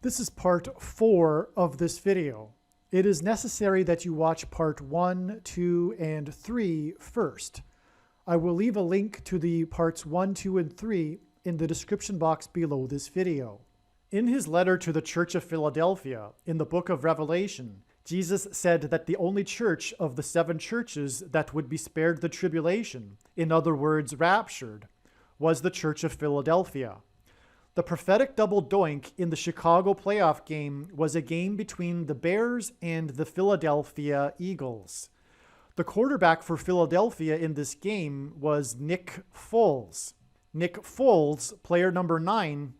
This is part 4 of this video. It is necessary that you watch part 1, 2, and 3 first. I will leave a link to the parts 1, 2, and 3 in the description box below this video. In his letter to the Church of Philadelphia, in the book of Revelation, Jesus said that the only church of the 7 churches that would be spared the tribulation, in other words, raptured, was the Church of Philadelphia. The prophetic double doink in the Chicago playoff game was a game between the Bears and the Philadelphia Eagles. The quarterback for Philadelphia in this game was Nick Foles. Nick Foles, player number 9,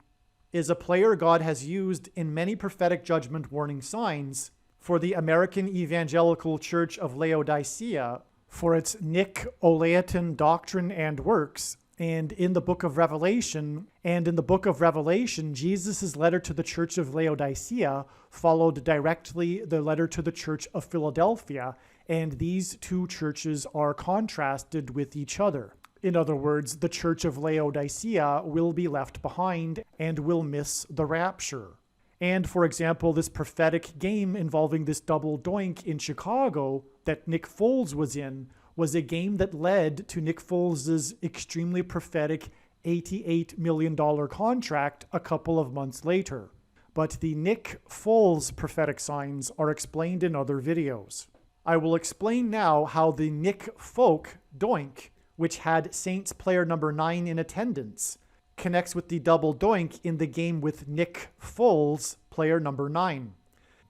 is a player God has used in many prophetic judgment warning signs for the American Evangelical Church of Laodicea for its Nick-Olaetan doctrine and works, and in the book of Revelation. And in the book of Revelation, Jesus' letter to the Church of Laodicea followed directly the letter to the Church of Philadelphia, and these two churches are contrasted with each other. In other words, the Church of Laodicea will be left behind and will miss the rapture. And for example, this prophetic game involving this double doink in Chicago that Nick Foles was in was a game that led to Nick Foles' extremely prophetic $88 million contract a couple of months later. But the Nick Foles prophetic signs are explained in other videos. I will explain now how the Nick Folk doink, which had Saints player number 9 in attendance, connects with the double doink in the game with Nick Foles, player number 9.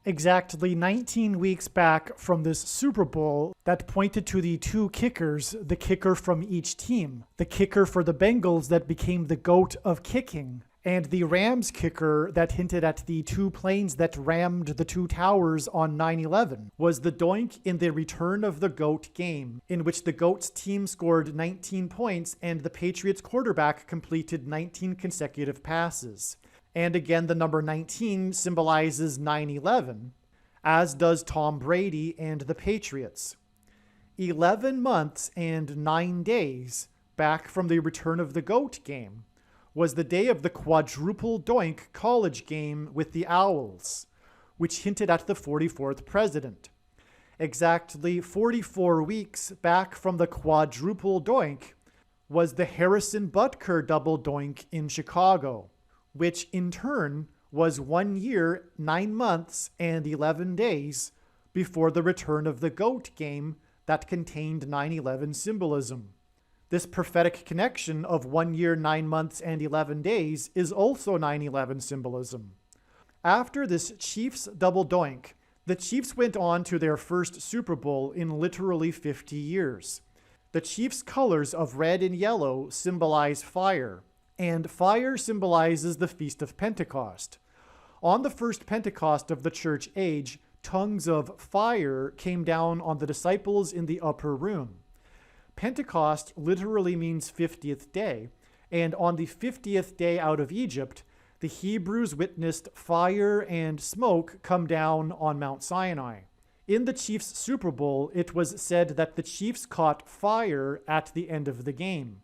Exactly 19 weeks back from this Super Bowl that pointed to the two kickers, the kicker from each team, the kicker for the Bengals that became the GOAT of kicking, and the Rams kicker that hinted at the two planes that rammed the two towers on 9/11, was the doink in the Return of the GOAT game, in which the GOAT's team scored 19 points and the Patriots quarterback completed 19 consecutive passes. And again, the number 19 symbolizes 9/11, as does Tom Brady and the Patriots. 11 months and 9 days back from the Return of the GOAT game was the day of the quadruple doink college game with the Owls, which hinted at the 44th president. Exactly 44 weeks back from the quadruple doink was the Harrison Butker double doink in Chicago, which in turn was 1 year, 9 months, and 11 days before the Return of the GOAT game that contained 9/11 symbolism. This prophetic connection of 1 year, 9 months, and 11 days is also 9/11 symbolism. After this Chiefs double doink, the Chiefs went on to their first Super Bowl in literally 50 years. The Chiefs' colors of red and yellow symbolize fire, and fire symbolizes the Feast of Pentecost. On the first Pentecost of the church age, tongues of fire came down on the disciples in the upper room. Pentecost literally means 50th day, and on the 50th day out of Egypt, the Hebrews witnessed fire and smoke come down on Mount Sinai. In the Chiefs' Super Bowl, it was said that the Chiefs caught fire at the end of the game.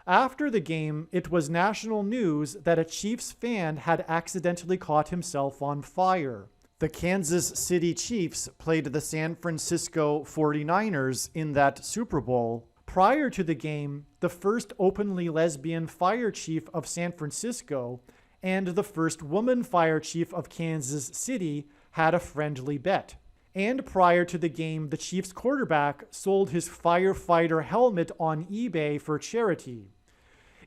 After the game, it was national news that a Chiefs fan had accidentally caught himself on fire. The Kansas City Chiefs played the San Francisco 49ers in that Super Bowl. Prior to the game, the first openly lesbian fire chief of San Francisco and the first woman fire chief of Kansas City had a friendly bet. And prior to the game, the Chiefs quarterback sold his firefighter helmet on eBay for charity.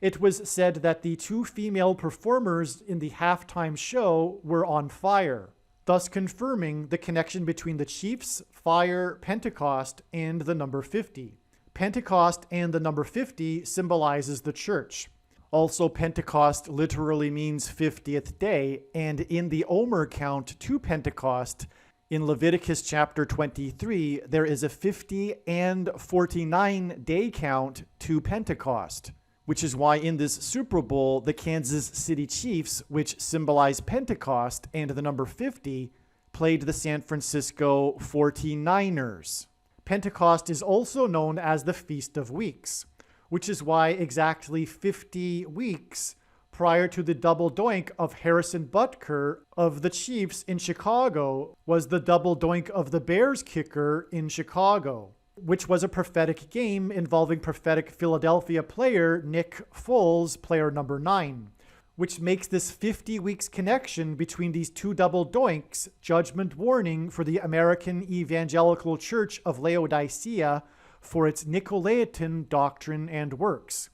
It was said that the two female performers in the halftime show were on fire, thus confirming the connection between the Chiefs, fire, Pentecost, and the number 50. Pentecost and the number 50 symbolizes the church. Also, Pentecost literally means 50th day, and in the Omer count to Pentecost, in Leviticus chapter 23, there is a 50 and 49 day count to Pentecost, which is why in this Super Bowl, the Kansas City Chiefs, which symbolize Pentecost and the number 50, played the San Francisco 49ers. Pentecost is also known as the Feast of Weeks, which is why exactly 50 weeks prior to the double doink of Harrison Butker of the Chiefs in Chicago was the double doink of the Bears kicker in Chicago, which was a prophetic game involving prophetic Philadelphia player Nick Foles, player number 9, which makes this 50 weeks connection between these two double doinks judgment warning for the American Evangelical Church of Laodicea for its Nicolaitan doctrine and works.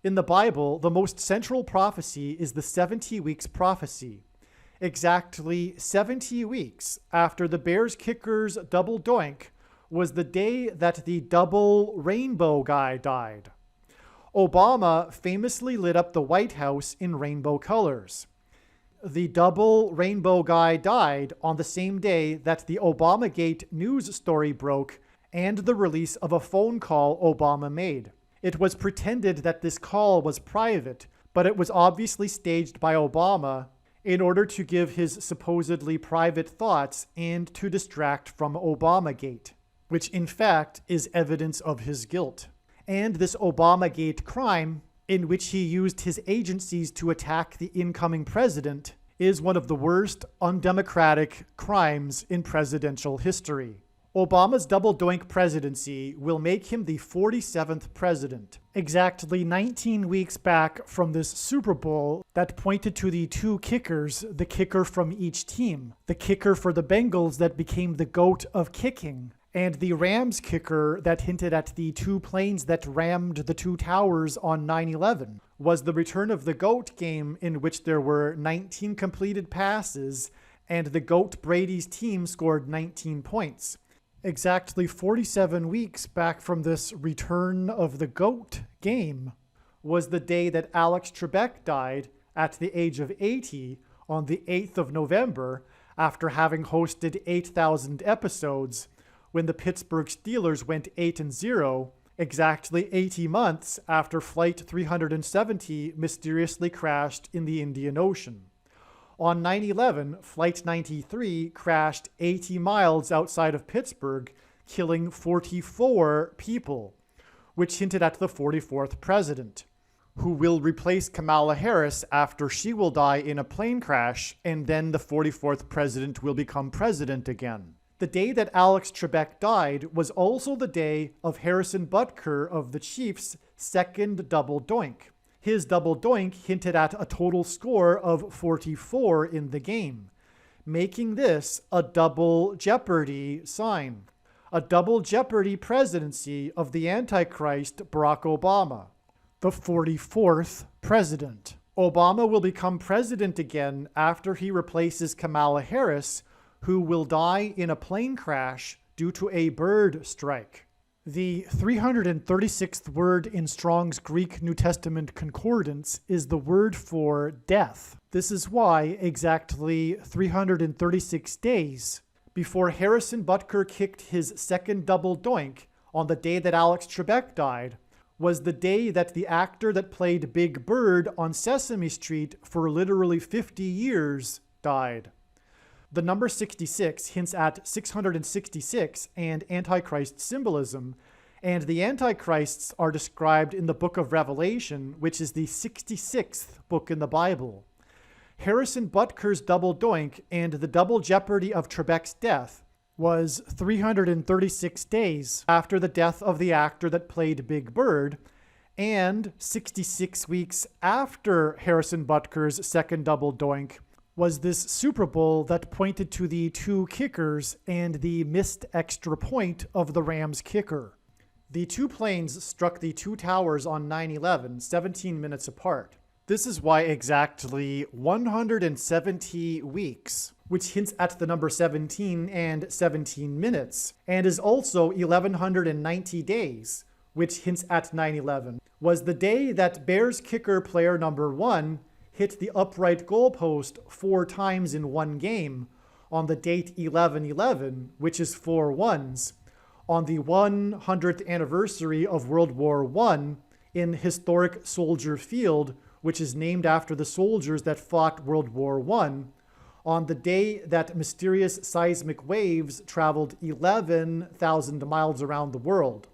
In the Bible, the most central prophecy is the 70 weeks prophecy. Exactly 70 weeks after the Bears kicker's double doink was the day that the double rainbow guy died. Obama famously lit up the White House in rainbow colors. The double rainbow guy died on the same day that the Obamagate news story broke and the release of a phone call Obama made. It was pretended that this call was private, but it was obviously staged by Obama in order to give his supposedly private thoughts and to distract from Obamagate, which in fact is evidence of his guilt. And this Obamagate crime, in which he used his agencies to attack the incoming president, is one of the worst undemocratic crimes in presidential history. Obama's double doink presidency will make him the 47th president, exactly 19 weeks back from this Super Bowl that pointed to the two kickers, the kicker from each team, the kicker for the Bengals that became the GOAT of kicking, and the Rams kicker that hinted at the two planes that rammed the two towers on 9/11, was the return of the GOAT game in which there were 19 completed passes and the GOAT Brady's team scored 19 points. Exactly 47 weeks back from this return of the GOAT game was the day that Alex Trebek died at the age of 80 on the 8th of November after having hosted 8,000 episodes when the Pittsburgh Steelers went 8-0, exactly 80 months after Flight 370 mysteriously crashed in the Indian Ocean. On 9/11, Flight 93 crashed 80 miles outside of Pittsburgh, killing 44 people, which hinted at the 44th president, who will replace Kamala Harris after she will die in a plane crash, and then the 44th president will become president again. The day that Alex Trebek died was also the day of Harrison Butker of the Chiefs' second double doink. His double doink hinted at a total score of 44 in the game, making this a double jeopardy sign, a double jeopardy presidency of the Antichrist Barack Obama, the 44th president. Obama will become president again after he replaces Kamala Harris, who will die in a plane crash due to a bird strike. The 336th word in Strong's Greek New Testament Concordance is the word for death. This is why exactly 336 days before Harrison Butker kicked his second double doink on the day that Alex Trebek died was the day that the actor that played Big Bird on Sesame Street for literally 50 years died. The number 66 hints at 666 and Antichrist symbolism, and the Antichrists are described in the book of Revelation, which is the 66th book in the Bible. Harrison Butker's double doink and the double jeopardy of Trebek's death was 336 days after the death of the actor that played Big Bird, and 66 weeks after Harrison Butker's second double doink was this Super Bowl that pointed to the two kickers and the missed extra point of the Rams kicker. The two planes struck the two towers on 9/11, 17 minutes apart. This is why exactly 170 weeks, which hints at the number 17 and 17 minutes, and is also 1190 days, which hints at 9/11, was the day that Bears kicker player number 1 hit the upright goalpost 4 times in one game on the date 11/11, which is 4 ones, on the 100th anniversary of World War I in historic Soldier Field, which is named after the soldiers that fought World War I, on the day that mysterious seismic waves traveled 11,000 miles around the world,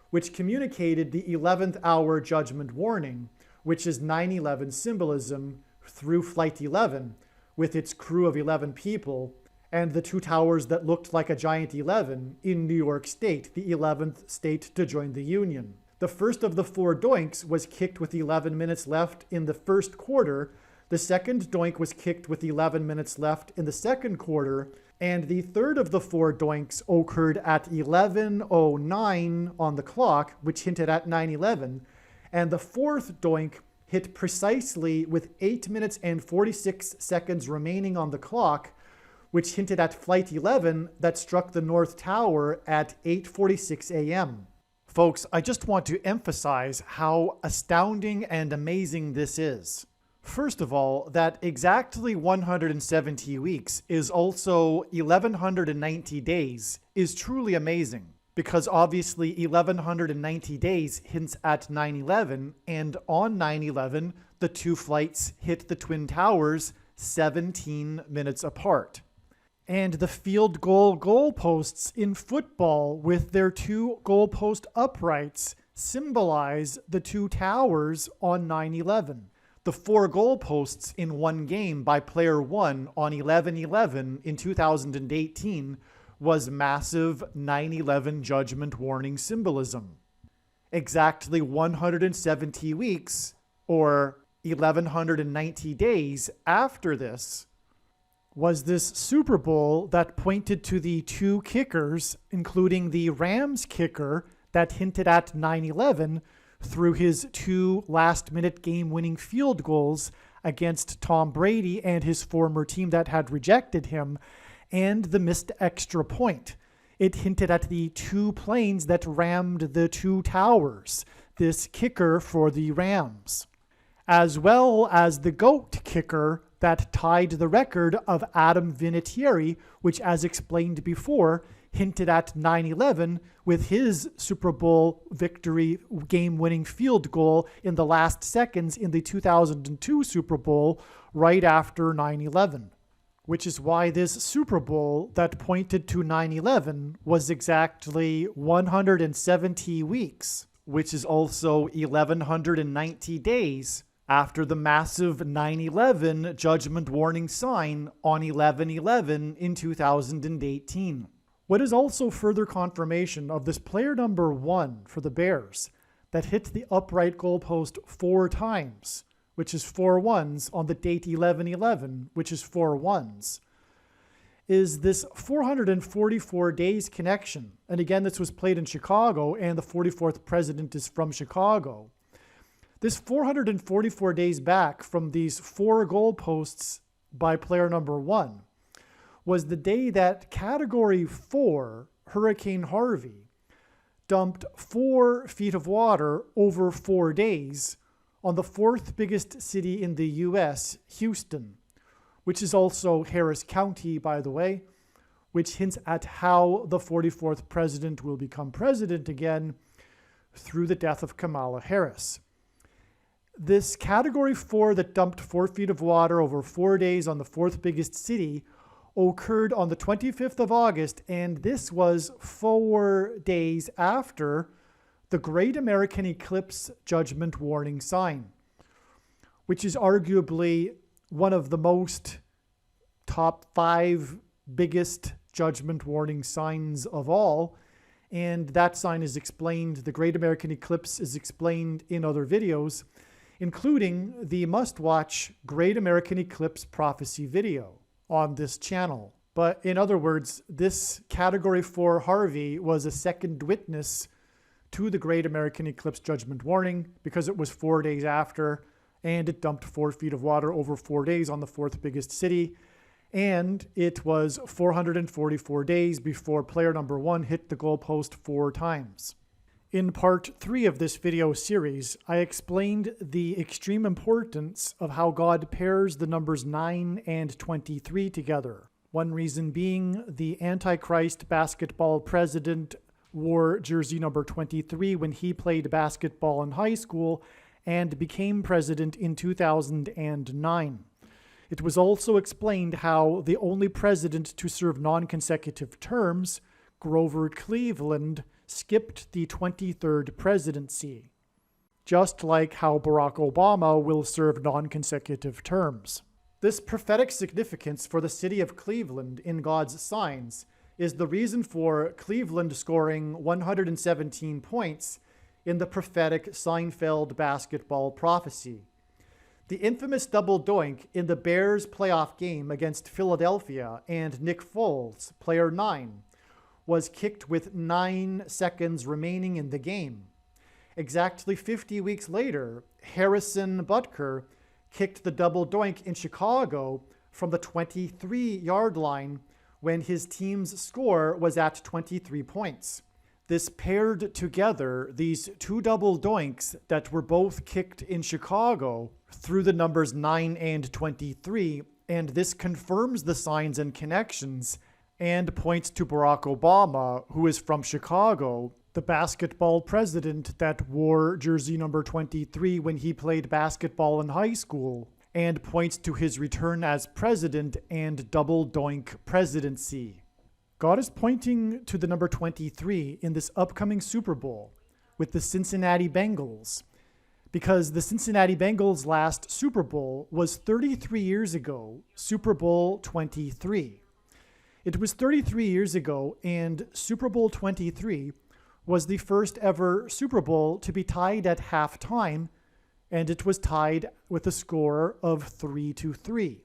which communicated the 11th hour judgment warning, which is 9/11 symbolism through Flight 11 with its crew of 11 people, and the two towers that looked like a giant 11 in New York State, the 11th state to join the Union. The first of the 4 doinks was kicked with 11 minutes left in the first quarter. The second doink was kicked with 11 minutes left in the second quarter. And the third of the 4 doinks occurred at 11:09 on the clock, which hinted at 9/11. And the fourth doink hit precisely with 8 minutes and 46 seconds remaining on the clock, which hinted at Flight 11 that struck the North Tower at 8:46 a.m. Folks, I just want to emphasize how astounding and amazing this is. First of all, that exactly 170 weeks is also 1190 days is truly amazing, because obviously 1190 days hints at 9/11, and on 9/11, the 2 flights hit the Twin Towers 17 minutes apart. And the field goal goalposts in football with their 2 goalpost uprights symbolize the 2 towers on 9/11. The 4 goalposts in one game by player 1 on 11/11 in 2018 was massive 9/11 judgment warning symbolism. Exactly 170 weeks, or 1190 days after this, was this Super Bowl that pointed to the 2 kickers, including the Rams kicker that hinted at 9/11 through his 2 last-minute game-winning field goals against Tom Brady and his former team that had rejected him, and the missed extra point. It hinted at the 2 planes that rammed the 2 towers, this kicker for the Rams, as well as the GOAT kicker that tied the record of Adam Vinatieri, which, as explained before, hinted at 9/11 with his Super Bowl victory game-winning field goal in the last seconds in the 2002 Super Bowl right after 9/11. Which is why this Super Bowl that pointed to 9/11 was exactly 170 weeks, which is also 1190 days after the massive 9/11 judgment warning sign on 11/11 in 2018. What is also further confirmation of this player number 1 for the Bears that hit the upright goalpost 4 times, which is 4 ones on the date 11/11, which is 4 ones, is this 444 days connection. And again, this was played in Chicago, and the 44th president is from Chicago. This 444 days back from these 4 goalposts by player number 1 was the day that Category 4 Hurricane Harvey dumped 4 feet of water over 4 days on the 4th biggest city in the U.S., Houston, which is also Harris County, by the way, which hints at how the 44th president will become president again through the death of Kamala Harris. This Category 4 that dumped 4 feet of water over 4 days on the 4th biggest city occurred on the 25th of August, and this was 4 days after the Great American Eclipse Judgment Warning sign, which is arguably one of the most top 5 biggest judgment warning signs of all. And that sign is explained, the Great American Eclipse is explained in other videos, including the must-watch Great American Eclipse Prophecy video on this channel. But in other words, this Category 4 Harvey was a second witness to the Great American Eclipse Judgment Warning because it was 4 days after, and it dumped 4 feet of water over 4 days on the 4th biggest city. And it was 444 days before player number 1 hit the goalpost 4 times. In part 3 of this video series, I explained the extreme importance of how God pairs the numbers 9 and 23 together. One reason being the Antichrist basketball president wore jersey number 23 when he played basketball in high school and became president in 2009. It was also explained how the only president to serve non-consecutive terms, Grover Cleveland, skipped the 23rd presidency. just like how Barack Obama will serve non-consecutive terms. This prophetic significance for the city of Cleveland in God's signs is the reason for Cleveland scoring 117 points in the prophetic SEINFELD basketball prophecy. The infamous double doink in the Bears playoff game against Philadelphia and Nick Foles, player 9, was kicked with 9 seconds remaining in the game. Exactly 50 weeks later, Harrison Butker kicked the double doink in Chicago from the 23-yard line when his team's score was at 23 points. This paired together these two double doinks that were both kicked in Chicago through the numbers 9 and 23, and this confirms the signs and connections and points to Barack Obama, who is from Chicago, the basketball president that wore jersey number 23 when he played basketball in high school, and points to his return as president and double doink presidency. God is pointing to the number 23 in this upcoming Super Bowl with the Cincinnati Bengals, because the Cincinnati Bengals' last Super Bowl was 33 years ago, Super Bowl 23. It was 33 years ago, and Super Bowl 23 was the first ever Super Bowl to be tied at halftime, and it was tied with a score of 3-3,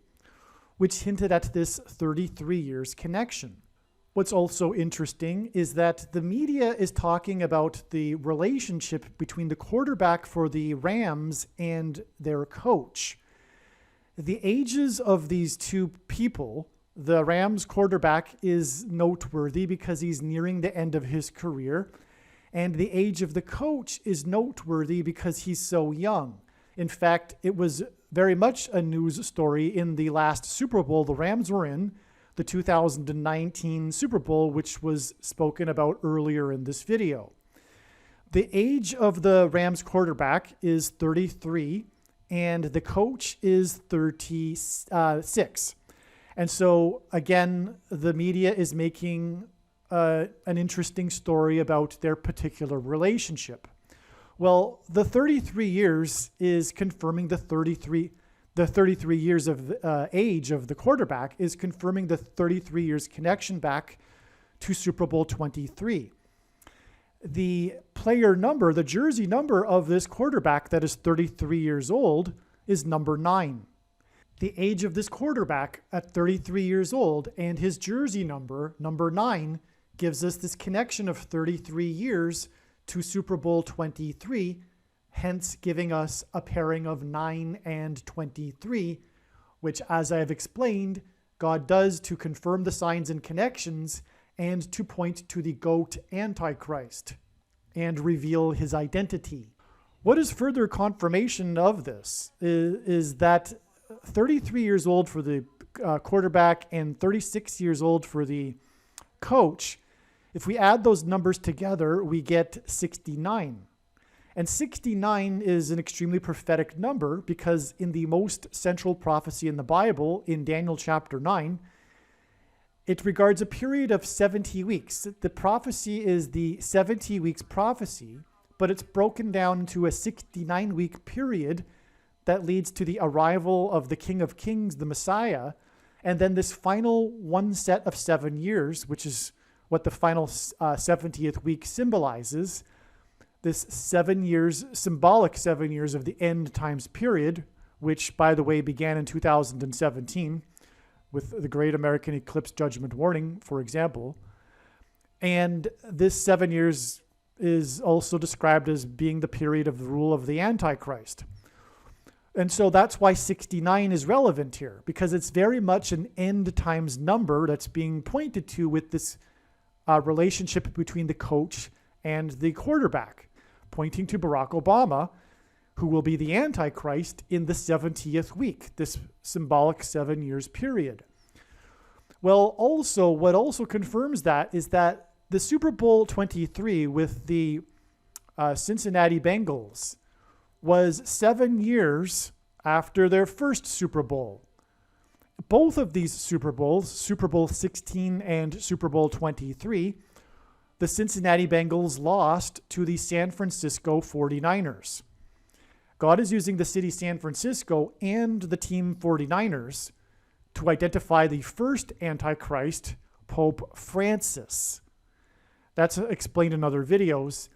which hinted at this 33 years connection. What's also interesting is that the media is talking about the relationship between the quarterback for the Rams and their coach. The ages of these two people, the Rams quarterback is noteworthy because he's nearing the end of his career, and the age of the coach is noteworthy because he's so young. In fact, it was very much a news story in the last Super Bowl the Rams were in, the 2019 Super Bowl, which was spoken about earlier in this video. The age of the Rams quarterback is 33, and the coach is 36. And so, again, the media is making an interesting story about their particular relationship. Well, the 33 years is confirming the 33 years of age of the quarterback is confirming the 33 years connection back to Super Bowl 23. The player number, the jersey number of this quarterback that is 33 years old is number 9. The age of this quarterback at 33 years old and his jersey number, number 9, gives us this connection of 33 years to Super Bowl 23, hence giving us a pairing of 9 and 23, which, as I have explained, God does to confirm the signs and connections and to point to the GOAT Antichrist and reveal his identity. What is further confirmation of this is that 33 years old for the quarterback and 36 years old for the coach, if we add those numbers together, we get 69. And 69 is an extremely prophetic number because in the most central prophecy in the Bible, in Daniel chapter 9, it regards a period of 70 weeks. The prophecy is the 70 weeks prophecy, but it's broken down into a 69-week period that leads to the arrival of the King of Kings, the Messiah, and then this final one set of 7 years, which is what the final 70th week symbolizes. This 7 years, symbolic 7 years of the end times period, which, by the way, began in 2017 with the Great American Eclipse Judgment Warning, for example. And this 7 years is also described as being the period of the rule of the Antichrist. And so that's why 69 is relevant here, because it's very much an end times number that's being pointed to with this relationship between the coach and the quarterback, pointing to Barack Obama, who will be the Antichrist in the 70th week, this symbolic 7 years period. Well, also, what also confirms that is that the Super Bowl 23 with the Cincinnati Bengals was 7 years after their first Super Bowl. Both of these Super Bowls, Super Bowl 16 and Super Bowl 23, the Cincinnati Bengals lost to the San Francisco 49ers. God is using the city San Francisco and the team 49ers to identify the first Antichrist, Pope Francis. That's explained in other videos.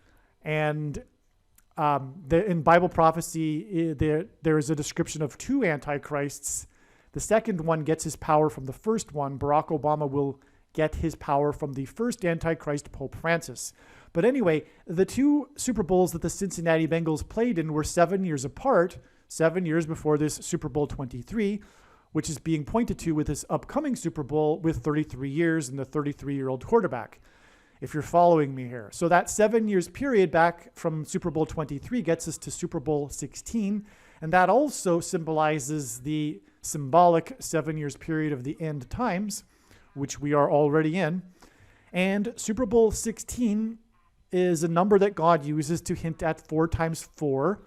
And in Bible prophecy, there is a description of two Antichrists. The second one gets his power from the first one. Barack Obama will get his power from the first Antichrist, Pope Francis. But anyway, the two Super Bowls that the Cincinnati Bengals played in were 7 years apart, 7 years before this Super Bowl 23, which is being pointed to with this upcoming Super Bowl with 33 years and the 33-year-old quarterback, if you're following me here. So that 7 years period back from Super Bowl 23 gets us to Super Bowl 16, and that also symbolizes the symbolic 7 years period of the end times, which we are already in. And Super Bowl 16 is a number that God uses to hint at 4 times 4,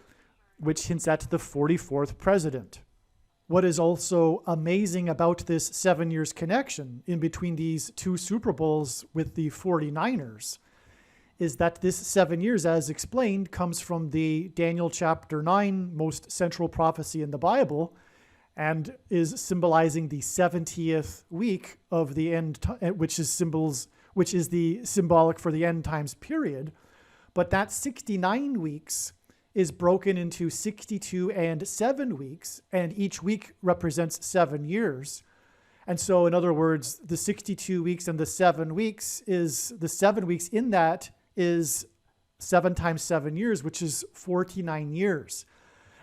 which hints at the 44th president. What is also amazing about this 7 years connection in between these two Super Bowls with the 49ers is that this 7 years, as explained, comes from the Daniel chapter 9 most central prophecy in the Bible, and is symbolizing the 70th week of the end, which is the symbolic for the end times period. But that 69 weeks is broken into 62 and 7 weeks, and each week represents 7 years. And so, in other words, the 62 weeks and the 7 weeks in that is 7 times 7 years, which is 49 years.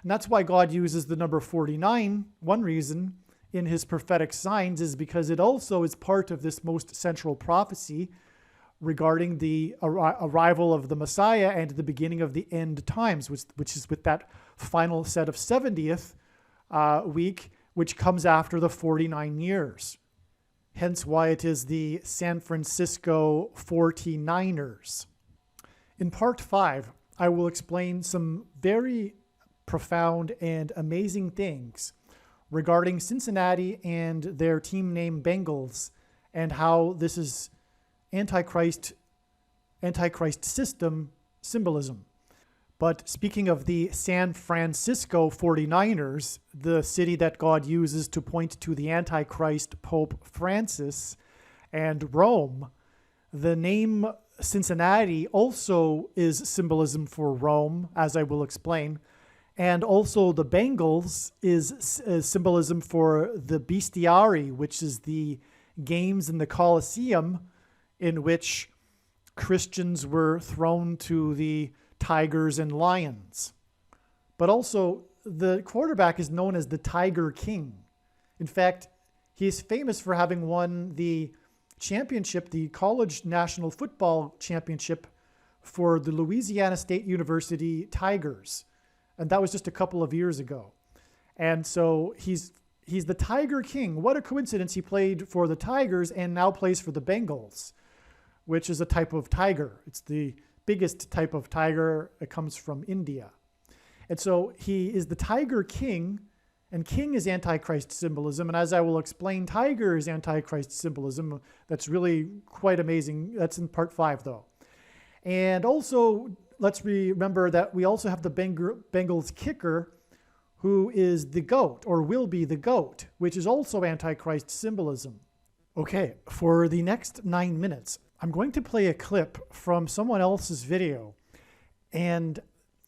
And that's why God uses the number 49. One reason in his prophetic signs is because it also is part of this most central prophecy regarding the arrival of the Messiah and the beginning of the end times, which is with that final set of 70th week, which comes after the 49 years. Hence why it is the San Francisco 49ers. In part 5, I will explain some very profound and amazing things regarding Cincinnati and their team name Bengals, and how this is Antichrist system symbolism. But speaking of the San Francisco 49ers, the city that God uses to point to the Antichrist Pope Francis, and Rome, the name Cincinnati also is symbolism for Rome, as I will explain. And also the Bengals is symbolism for the bestiary, which is the games in the Colosseum in which Christians were thrown to the tigers and lions. But also the quarterback is known as the Tiger King. In fact, he is famous for having won the championship, the college national football championship for the Louisiana State University Tigers. And that was just a couple of years ago. And so he's the Tiger King. What a coincidence. He played for the Tigers and now plays for the Bengals, which is a type of tiger. It's the biggest type of tiger. It comes from India. And so he is the Tiger King, and king is Antichrist symbolism. And as I will explain, tiger is Antichrist symbolism. That's really quite amazing. That's in part 5, though. And also, let's remember that we also have the Bengals kicker, who is the goat, or will be the goat, which is also Antichrist symbolism. Okay, for the next 9 minutes, I'm going to play a clip from someone else's video. And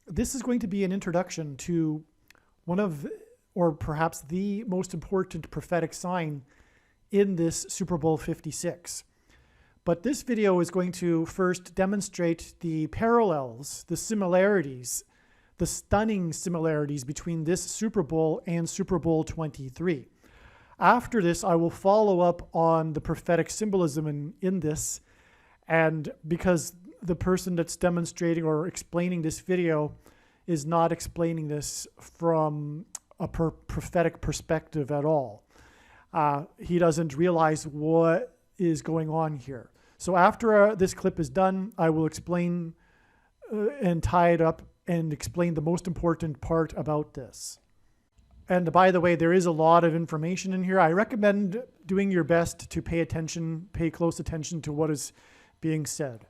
this is going to be an introduction to one of, or perhaps the most important prophetic sign in this Super Bowl 56. But this video is going to first demonstrate the parallels, the similarities, the stunning similarities between this Super Bowl and Super Bowl 23. After this, I will follow up on the prophetic symbolism in this, and because the person that's demonstrating or explaining this video is not explaining this from a prophetic perspective at all. He doesn't realize what is going on here. So after this clip is done, I will explain and tie it up and explain the most important part about this. And by the way, there is a lot of information in here. I recommend doing your best to pay close attention to what is being said.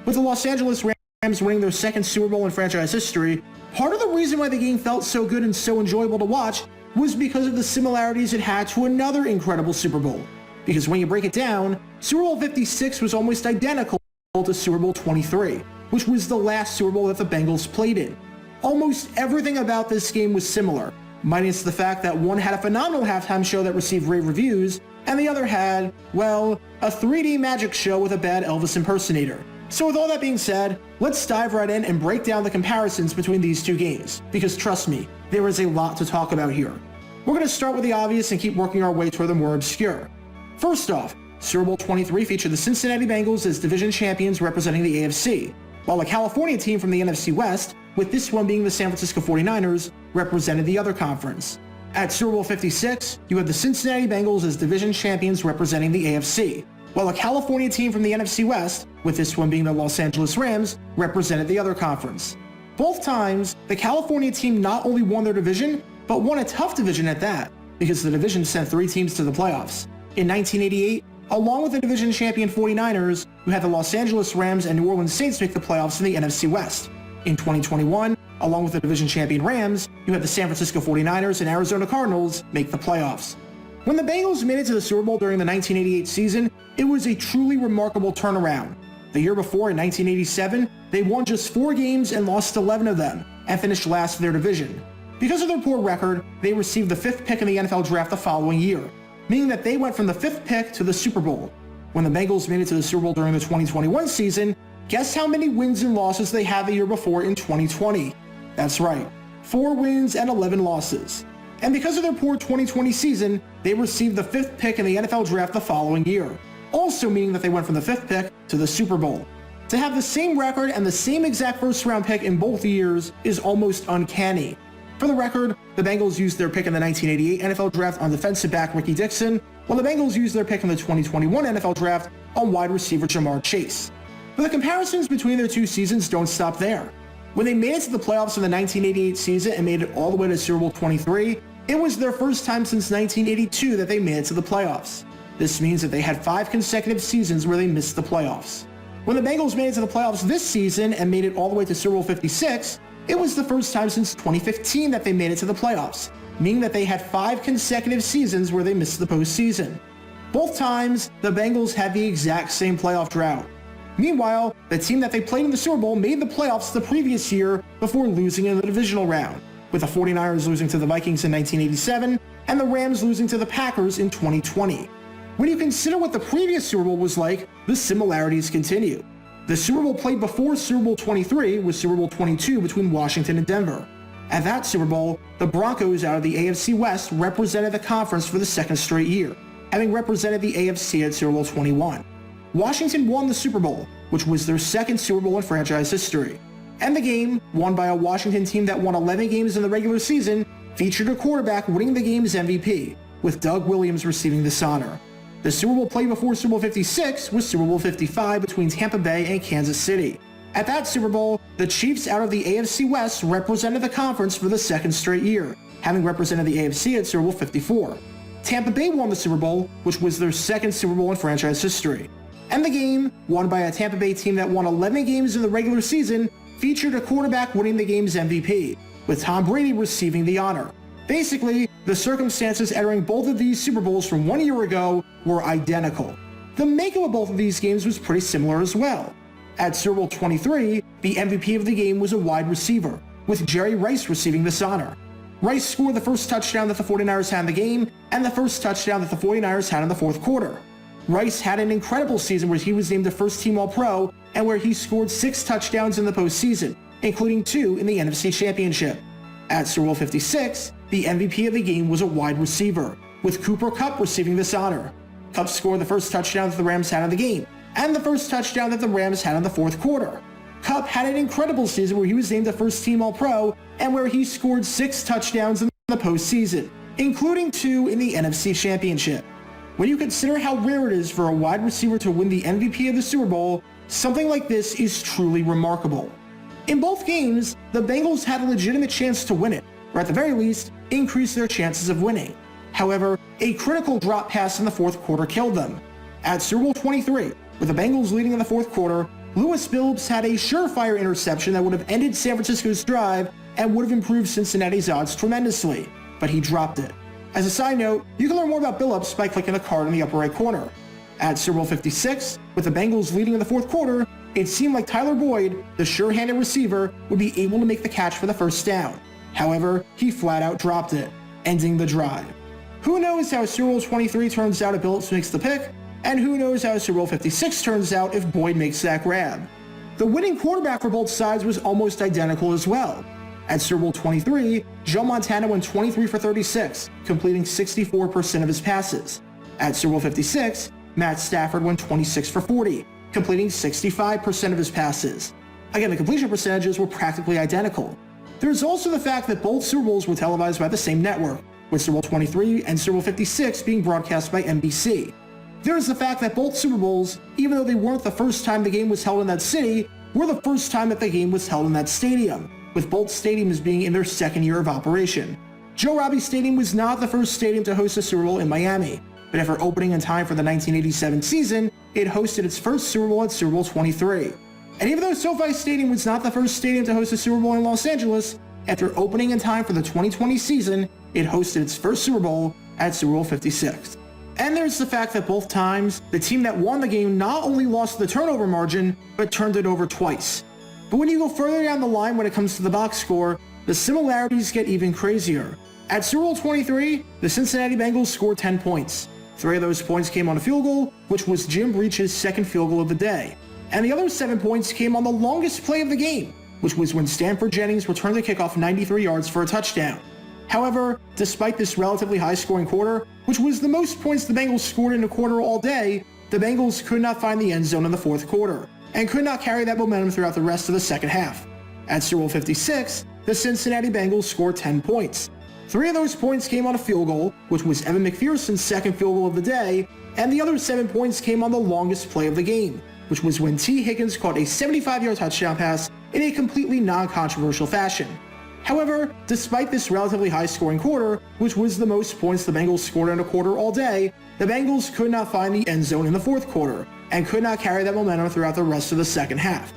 With the Los Angeles Rams winning their second Super Bowl in franchise history, Part of the reason why the game felt so good and so enjoyable to watch was because of the similarities it had to another incredible Super Bowl. Because when you break it down, Super Bowl 56 was almost identical to Super Bowl 23, which was the last Super Bowl that the Bengals played in. Almost everything about this game was similar, minus the fact that one had a phenomenal halftime show that received rave reviews, and the other had, well, a 3D magic show with a bad Elvis impersonator. So with all that being said, let's dive right in and break down the comparisons between these two games, because trust me, there is a lot to talk about here. We're going to start with the obvious and keep working our way toward the more obscure. First off, Super Bowl 23 featured the Cincinnati Bengals as division champions representing the AFC, while a California team from the NFC West, with this one being the San Francisco 49ers, represented the other conference. At Super Bowl 56, you had the Cincinnati Bengals as division champions representing the AFC, while a California team from the NFC West, with this one being the Los Angeles Rams, represented the other conference. Both times, the California team not only won their division, but won a tough division at that, because the division sent 3 teams to the playoffs. In 1988, along with the division champion 49ers, you had the Los Angeles Rams and New Orleans Saints make the playoffs in the NFC West. In 2021, along with the division champion Rams, you had the San Francisco 49ers and Arizona Cardinals make the playoffs. When the Bengals made it to the Super Bowl during the 1988 season, it was a truly remarkable turnaround. The year before, in 1987, they won just 4 games and lost 11 of them, and finished last in their division. Because of their poor record, they received the 5th pick in the NFL draft the following year, meaning that they went from the 5th pick to the Super Bowl. When the Bengals made it to the Super Bowl during the 2021 season, guess how many wins and losses they had the year before in 2020? That's right, 4 wins and 11 losses. And because of their poor 2020 season, they received the 5th pick in the NFL draft the following year, also meaning that they went from the 5th pick to the Super Bowl. To have the same record and the same exact first round pick in both years is almost uncanny. For the record, the Bengals used their pick in the 1988 NFL draft on defensive back Ricky Dixon, while the Bengals used their pick in the 2021 NFL draft on wide receiver Jamar Chase. But the comparisons between their two seasons don't stop there. When they made it to the playoffs in the 1988 season and made it all the way to Super Bowl 23, it was their first time since 1982 that they made it to the playoffs. This means that they had 5 consecutive seasons where they missed the playoffs. When the Bengals made it to the playoffs this season and made it all the way to Super Bowl 56, it was the first time since 2015 that they made it to the playoffs, meaning that they had 5 consecutive seasons where they missed the postseason. Both times, the Bengals had the exact same playoff drought. Meanwhile, the team that they played in the Super Bowl made the playoffs the previous year before losing in the divisional round, with the 49ers losing to the Vikings in 1987 and the Rams losing to the Packers in 2020. When you consider what the previous Super Bowl was like, the similarities continue. The Super Bowl played before Super Bowl 23 was Super Bowl 22 between Washington and Denver. At that Super Bowl, the Broncos out of the AFC West represented the conference for the 2nd straight year, having represented the AFC at Super Bowl 21. Washington won the Super Bowl, which was their 2nd Super Bowl in franchise history. And the game, won by a Washington team that won 11 games in the regular season, featured a quarterback winning the game's MVP, with Doug Williams receiving this honor. The Super Bowl played before Super Bowl 56 was Super Bowl 55 between Tampa Bay and Kansas City. At that Super Bowl, the Chiefs out of the AFC West represented the conference for the 2nd straight year, having represented the AFC at Super Bowl 54. Tampa Bay won the Super Bowl, which was their 2nd Super Bowl in franchise history. And the game, won by a Tampa Bay team that won 11 games in the regular season, featured a quarterback winning the game's MVP, with Tom Brady receiving the honor. Basically, the circumstances entering both of these Super Bowls from 1 year ago were identical. The makeup of both of these games was pretty similar as well. At Super Bowl 23, the MVP of the game was a wide receiver, with Jerry Rice receiving this honor. Rice scored the first touchdown that the 49ers had in the game, and the first touchdown that the 49ers had in the 4th quarter. Rice had an incredible season where he was named a first-team All-Pro, and where he scored 6 touchdowns in the postseason, including 2 in the NFC Championship. At Super Bowl 56, the MVP of the game was a wide receiver, with Cooper Kupp receiving this honor. Kupp scored the first touchdown that the Rams had in the game, and the first touchdown that the Rams had in the 4th quarter. Kupp had an incredible season where he was named a first-team All-Pro, and where he scored 6 touchdowns in the postseason, including 2 in the NFC Championship. When you consider how rare it is for a wide receiver to win the MVP of the Super Bowl, something like this is truly remarkable. In both games, the Bengals had a legitimate chance to win it, or at the very least, increase their chances of winning. However, a critical drop pass in the 4th quarter killed them. At Super Bowl 23, with the Bengals leading in the 4th quarter, Lewis Phillips had a surefire interception that would have ended San Francisco's drive and would have improved Cincinnati's odds tremendously, but he dropped it. As a side note, you can learn more about Billups by clicking the card in the upper right corner. At Super Bowl 56, with the Bengals leading in the fourth quarter, it seemed like Tyler Boyd, the sure-handed receiver, would be able to make the catch for the first down. However, he flat out dropped it, ending the drive. Who knows how Super Bowl 23 turns out if Billups makes the pick, and who knows how Super Bowl 56 turns out if Boyd makes that grab. The winning quarterback for both sides was almost identical as well. At Super Bowl 23, Joe Montana went 23 for 36, completing 64% of his passes. At Super Bowl 56, Matt Stafford went 26 for 40, completing 65% of his passes. Again, the completion percentages were practically identical. There's also the fact that both Super Bowls were televised by the same network, with Super Bowl 23 and Super Bowl 56 being broadcast by NBC. There is the fact that both Super Bowls, even though they weren't the first time the game was held in that city, were the first time that the game was held in that stadium, with both stadiums being in their second year of operation. Joe Robbie Stadium was not the first stadium to host a Super Bowl in Miami, but after opening in time for the 1987 season, it hosted its first Super Bowl at Super Bowl 23. And even though SoFi Stadium was not the first stadium to host a Super Bowl in Los Angeles, after opening in time for the 2020 season, it hosted its first Super Bowl at Super Bowl 56. And there's the fact that both times, the team that won the game not only lost the turnover margin, but turned it over twice. But when you go further down the line when it comes to the box score, the similarities get even crazier. At Super Bowl 23, the Cincinnati Bengals scored 10 points. 3 of those points came on a field goal, which was Jim Breach's second field goal of the day. And the other 7 points came on the longest play of the game, which was when Stanford Jennings returned the kickoff 93 yards for a touchdown. However, despite this relatively high-scoring quarter, which was the most points the Bengals scored in a quarter all day, the Bengals could not find the end zone in the fourth quarter, and could not carry that momentum throughout the rest of the second half. At Super Bowl 56, the Cincinnati Bengals scored 10 points. 3 of those points came on a field goal, which was Evan McPherson's second field goal of the day, and the other 7 points came on the longest play of the game, which was when T. Higgins caught a 75-yard touchdown pass in a completely non-controversial fashion. However, despite this relatively high-scoring quarter, which was the most points the Bengals scored in a quarter all day, the Bengals could not find the end zone in the fourth quarter, and could not carry that momentum throughout the rest of the second half.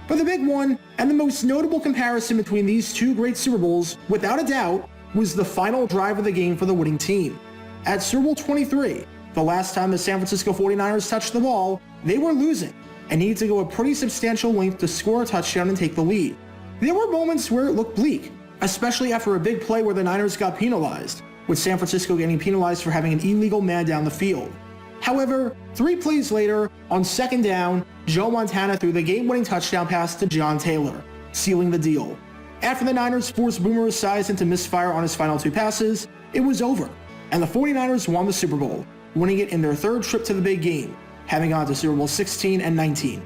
But the big one, and the most notable comparison between these two great Super Bowls, without a doubt, was the final drive of the game for the winning team. At Super Bowl 23, the last time the San Francisco 49ers touched the ball, they were losing, and needed to go a pretty substantial length to score a touchdown and take the lead. There were moments where it looked bleak, especially after a big play where the Niners got penalized, with San Francisco getting penalized for having an illegal man down the field. However, 3 plays later, on second down, Joe Montana threw the game-winning touchdown pass to John Taylor, sealing the deal. After the Niners forced Boomer Esiason to misfire on his final 2 passes, it was over, and the 49ers won the Super Bowl, winning it in their third trip to the big game, having gone to Super Bowl 16 and 19.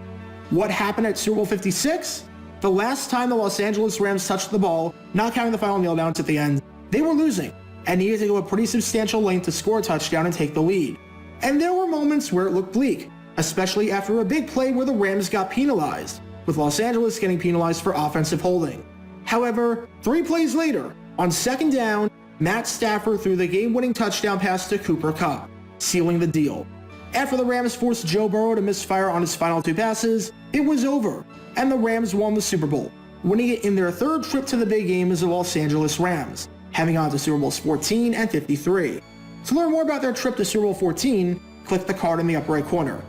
What happened at Super Bowl 56? The last time the Los Angeles Rams touched the ball, not counting the final kneel downs at the end, they were losing, and needed to go a pretty substantial length to score a touchdown and take the lead. And there were moments where it looked bleak, especially after a big play where the Rams got penalized, with Los Angeles getting penalized for offensive holding. However, 3 plays later, on second down, Matt Stafford threw the game-winning touchdown pass to Cooper Kupp, sealing the deal. After the Rams forced Joe Burrow to misfire on his final 2 passes, it was over, and the Rams won the Super Bowl, winning it in their third trip to the big game as the Los Angeles Rams, having gone to Super Bowls 14 and 53. To learn more about their trip to Super Bowl 14, click the card in the upper right corner.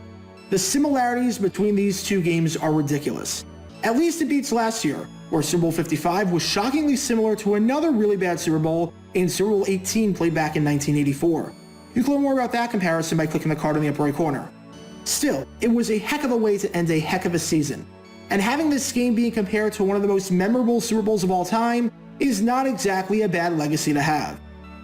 The similarities between these two games are ridiculous. At least it beats last year, where Super Bowl 55 was shockingly similar to another really bad Super Bowl in Super Bowl 18 played back in 1984. You can learn more about that comparison by clicking the card in the upper right corner. Still, it was a heck of a way to end a heck of a season, and having this game being compared to one of the most memorable Super Bowls of all time is not exactly a bad legacy to have.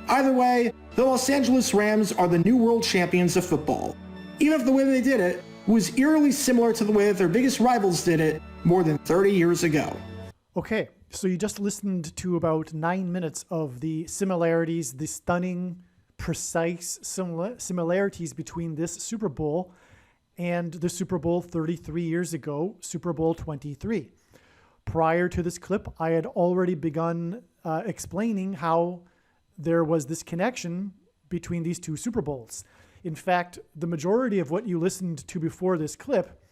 Either way, the Los Angeles Rams are the new world champions of football, even if the way they did it was eerily similar to the way that their biggest rivals did it more than 30 years ago. Okay, so you just listened to about 9 minutes of the similarities, the stunning, precise similarities between this Super Bowl and the Super Bowl 33 years ago, Super Bowl 23. Prior to this clip, I had already begun explaining how there was this connection between these two Super Bowls. In fact, the majority of what you listened to before this clip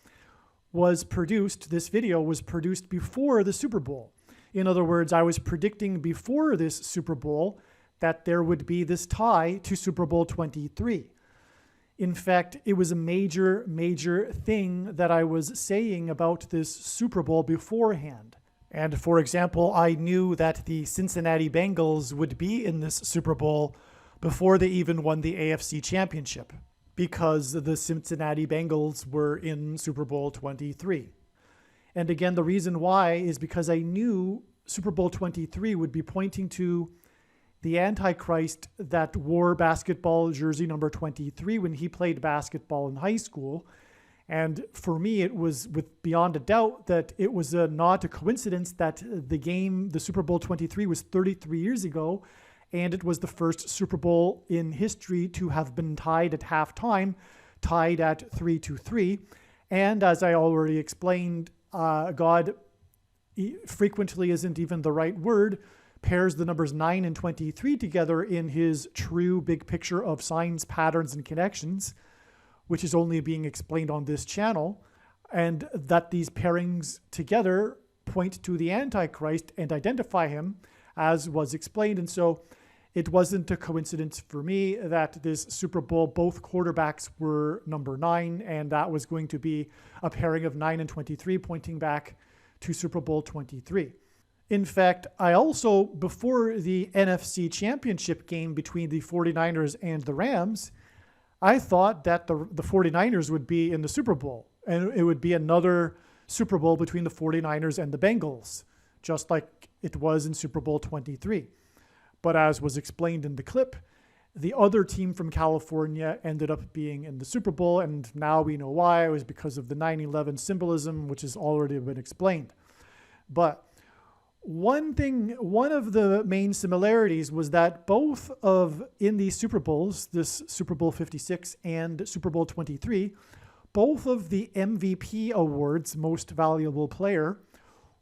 was produced, this video was produced before the Super Bowl. In other words, I was predicting before this Super Bowl that there would be this tie to Super Bowl 23. In fact, it was a major, major thing that I was saying about this Super Bowl beforehand. And for example, I knew that the Cincinnati Bengals would be in this Super Bowl before they even won the AFC Championship, because the Cincinnati Bengals were in Super Bowl 23. And again, the reason why is because I knew Super Bowl 23 would be pointing to the Antichrist that wore basketball jersey number 23 when he played basketball in high school. And for me, it was with beyond a doubt that it was not a coincidence that the Super Bowl 23 was 33 years ago, and it was the first Super Bowl in history to have been tied at halftime, tied at 3-3. And as I already explained, God frequently isn't even the right word, pairs the numbers 9 and 23 together in his true big picture of signs, patterns, and connections, which is only being explained on this channel, and that these pairings together point to the Antichrist and identify him, as was explained. And so it wasn't a coincidence for me that this Super Bowl, both quarterbacks were number 9, and that was going to be a pairing of 9 and 23, pointing back to Super Bowl 23. In fact, I also, before the NFC Championship game between the 49ers and the Rams, I thought that the 49ers would be in the Super Bowl, and it would be another Super Bowl between the 49ers and the Bengals, just like it was in Super Bowl 23. But as was explained in the clip, the other team from California ended up being in the Super Bowl, and now we know why. It was because of the 9/11 symbolism, which has already been explained. But one of the main similarities was that both in these Super Bowls, this Super Bowl 56 and Super Bowl 23, both of the MVP awards, Most Valuable Player,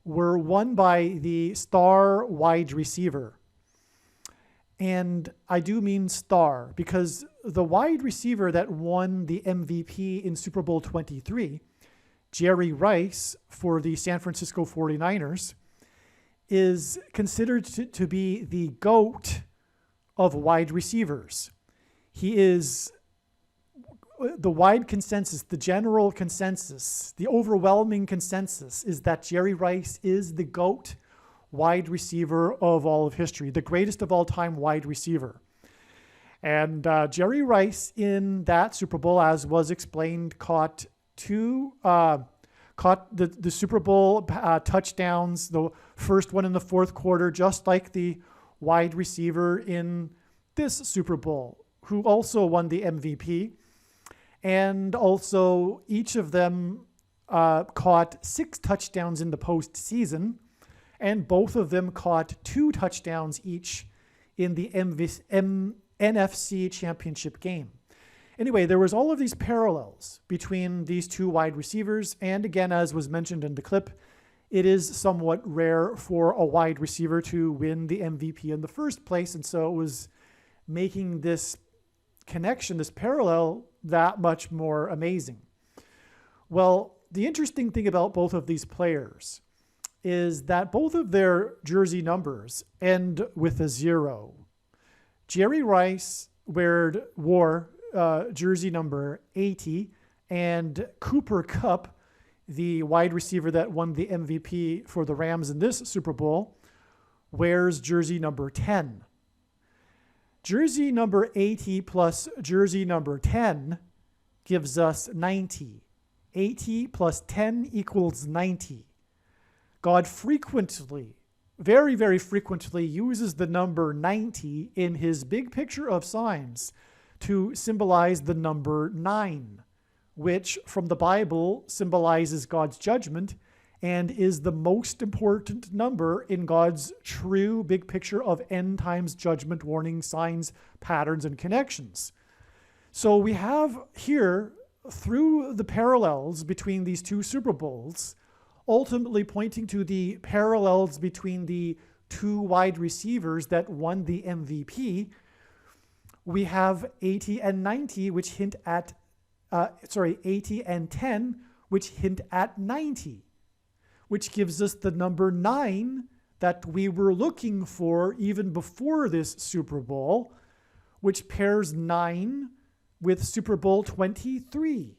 were won by the star wide receiver. And I do mean star, because the wide receiver that won the MVP in Super Bowl 23, Jerry Rice for the San Francisco 49ers, is considered to be the GOAT of wide receivers. He is the wide consensus, the general consensus, the overwhelming consensus is that Jerry Rice is the GOAT wide receiver of all of history, the greatest of all time wide receiver. And Jerry Rice in that Super Bowl, as was explained, caught the Super Bowl touchdowns, the first one in the fourth quarter, just like the wide receiver in this Super Bowl, who also won the MVP. And also each of them caught 6 touchdowns in the postseason, and both of them caught 2 touchdowns each in the NFC Championship game. Anyway, there was all of these parallels between these two wide receivers. And again, as was mentioned in the clip, it is somewhat rare for a wide receiver to win the MVP in the first place. And so it was making this connection, this parallel, that much more amazing. Well, the interesting thing about both of these players is that both of their jersey numbers end with a 0. Jerry Rice wore jersey number 80, and Cooper Kupp, the wide receiver that won the MVP for the Rams in this Super Bowl, wears jersey number 10. Jersey number 80 plus jersey number 10 gives us 90. 80 plus 10 equals 90. God frequently, very, very frequently uses the number 90 in his big picture of signs to symbolize the number 9, which from the Bible symbolizes God's judgment and is the most important number in God's true big picture of end times judgment, warning, signs, patterns, and connections. So we have here, through the parallels between these two Super Bowls, ultimately pointing to the parallels between the two wide receivers that won the MVP, we have 80 and 90, which hint at, 80 and 10, which hint at 90, which gives us the number 9 that we were looking for even before this Super Bowl, which pairs 9 with Super Bowl 23,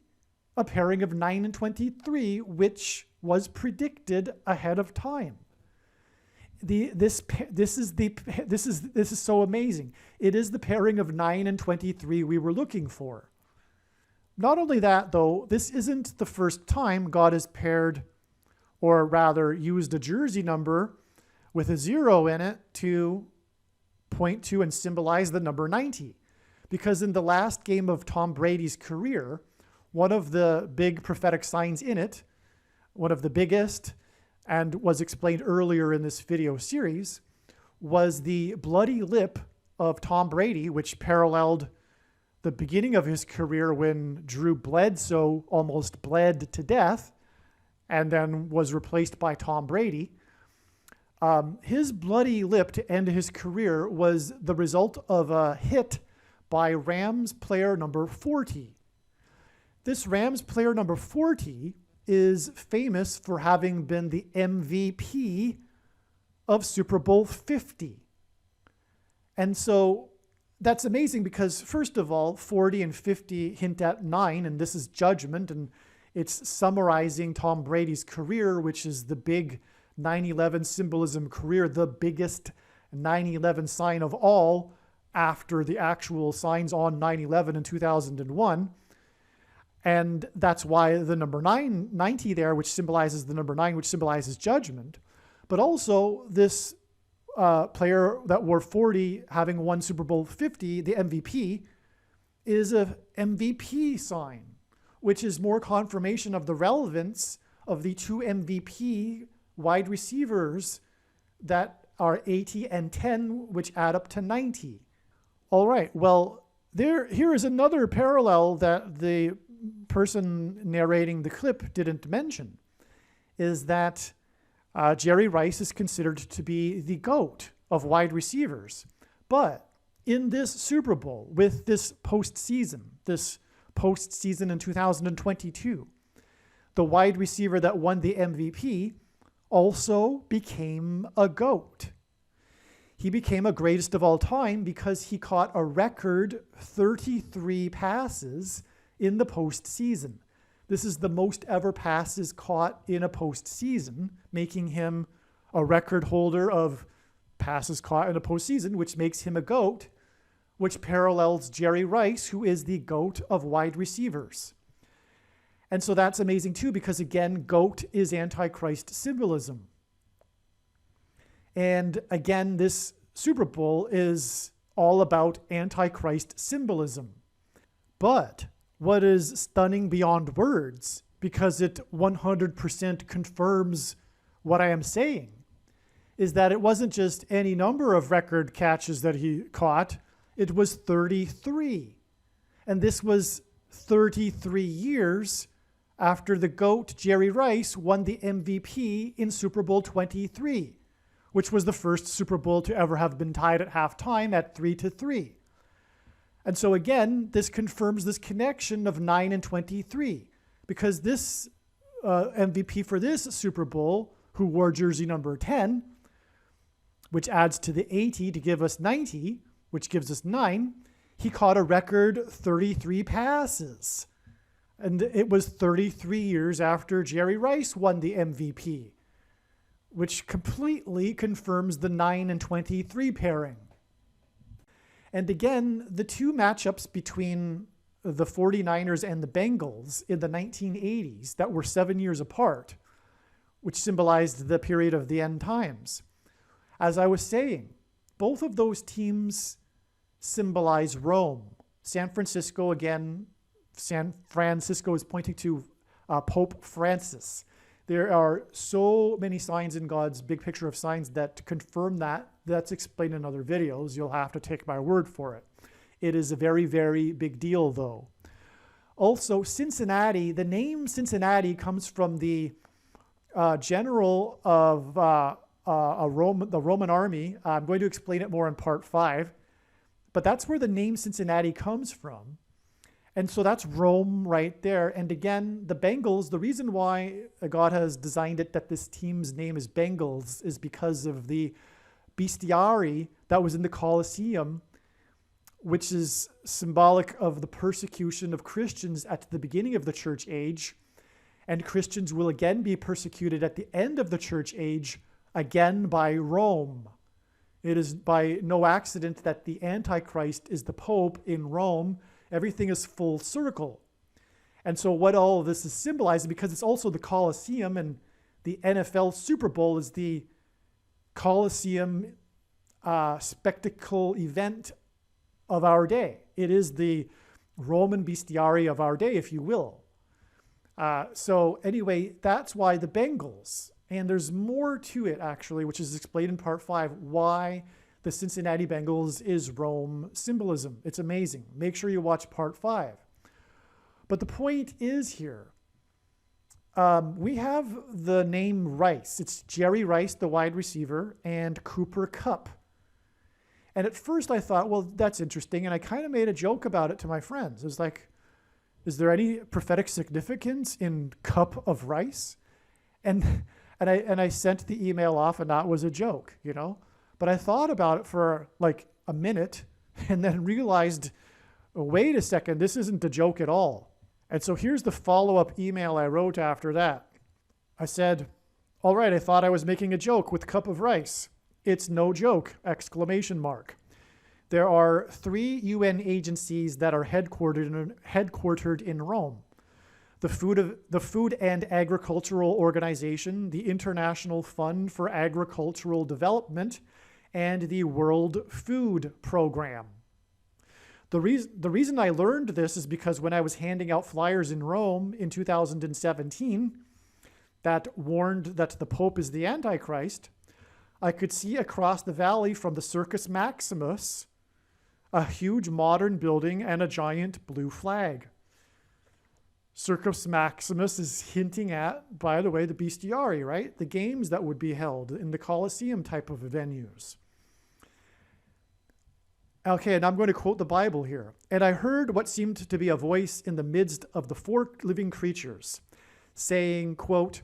a pairing of 9 and 23, which was predicted ahead of time. This is so amazing. It is the pairing of 9 and 23 we were looking for. Not only that, though, this isn't the first time God has paired, or rather used a jersey number with a 0 in it to point to and symbolize the number 90. Because in the last game of Tom Brady's career, one of the big prophetic signs in it, one of the biggest, and was explained earlier in this video series, was the bloody lip of Tom Brady, which paralleled the beginning of his career when Drew Bledsoe almost bled to death and then was replaced by Tom Brady. His bloody lip to end his career was the result of a hit by Rams player number 40. This Rams player number 40 is famous for having been the MVP of Super Bowl 50. And so that's amazing because, first of all, 40 and 50 hint at 9, and this is judgment, and it's summarizing Tom Brady's career, which is the big 9/11 symbolism career, the biggest 9/11 sign of all after the actual signs on 9/11 in 2001. And that's why the number 90 there, which symbolizes the number 9, which symbolizes judgment. But also this player that wore 40 having won Super Bowl 50, the MVP, is a MVP sign, which is more confirmation of the relevance of the 2 MVP wide receivers that are 80 and 10, which add up to 90. All right, well, here is another parallel that the person narrating the clip didn't mention, is that Jerry Rice is considered to be the GOAT of wide receivers. But in this Super Bowl, with this postseason in 2022, the wide receiver that won the MVP also became a GOAT. He became a greatest of all time because he caught a record 33 passes in the postseason. This is the most ever passes caught in a postseason, making him a record holder of passes caught in a postseason, which makes him a GOAT, which parallels Jerry Rice, who is the GOAT of wide receivers. And so that's amazing too, because again, GOAT is Antichrist symbolism. And again, this Super Bowl is all about Antichrist symbolism. But what is stunning beyond words, because it 100% confirms what I am saying, is that it wasn't just any number of record catches that he caught, it was 33. And this was 33 years after the GOAT, Jerry Rice, won the MVP in Super Bowl 23, which was the first Super Bowl to ever have been tied at halftime at 3-3. And so again, this confirms this connection of 9 and 23, because this MVP for this Super Bowl, who wore jersey number 10, which adds to the 80 to give us 90, which gives us 9, he caught a record 33 passes. And it was 33 years after Jerry Rice won the MVP, which completely confirms the 9 and 23 pairing. And again, the two matchups between the 49ers and the Bengals in the 1980s that were 7 years apart, which symbolized the period of the end times. As I was saying, both of those teams symbolize Rome. San Francisco, again, San Francisco is pointing to Pope Francis. There are so many signs in God's big picture of signs that confirm that. That's explained in other videos. You'll have to take my word for it. It is a very, very big deal, though. Also, Cincinnati, the name Cincinnati comes from the general of the Roman army. I'm going to explain it more in part 5. But that's where the name Cincinnati comes from. And so that's Rome right there. And again, the Bengals, the reason why God has designed it that this team's name is Bengals is because of the bestiary that was in the Colosseum, which is symbolic of the persecution of Christians at the beginning of the church age. And Christians will again be persecuted at the end of the church age, again by Rome. It is by no accident that the Antichrist is the Pope in Rome. Everything is full circle. And so what all of this is symbolizing, because it's also the Colosseum, and the NFL Super Bowl is the Colosseum spectacle event of our day. It is the Roman bestiary of our day, if you will. So anyway, that's why the Bengals, and there's more to it actually, which is explained in part 5, why the Cincinnati Bengals is Rome symbolism. It's amazing. Make sure you watch part 5. But the point is here, we have the name Rice. It's Jerry Rice, the wide receiver, and Cooper Kupp. And at first I thought, well, that's interesting. And I kind of made a joke about it to my friends. It was like, is there any prophetic significance in cup of rice? And I sent the email off, and that was a joke, you know? But I thought about it for like a minute and then realized, wait a second, this isn't a joke at all. And so here's the follow-up email I wrote after that. I said, all right, I thought I was making a joke with cup of rice. It's no joke, exclamation mark. There are 3 UN agencies that are headquartered in Rome. The Food and Agricultural Organization, the International Fund for Agricultural Development, and the World Food Program. The reason I learned this is because when I was handing out flyers in Rome in 2017 that warned that the Pope is the Antichrist, I could see across the valley from the Circus Maximus a huge modern building and a giant blue flag. Circus Maximus is hinting at, by the way, the bestiary, right? The games that would be held in the Colosseum type of venues. Okay, and I'm going to quote the Bible here. And I heard what seemed to be a voice in the midst of the 4 living creatures, saying, quote,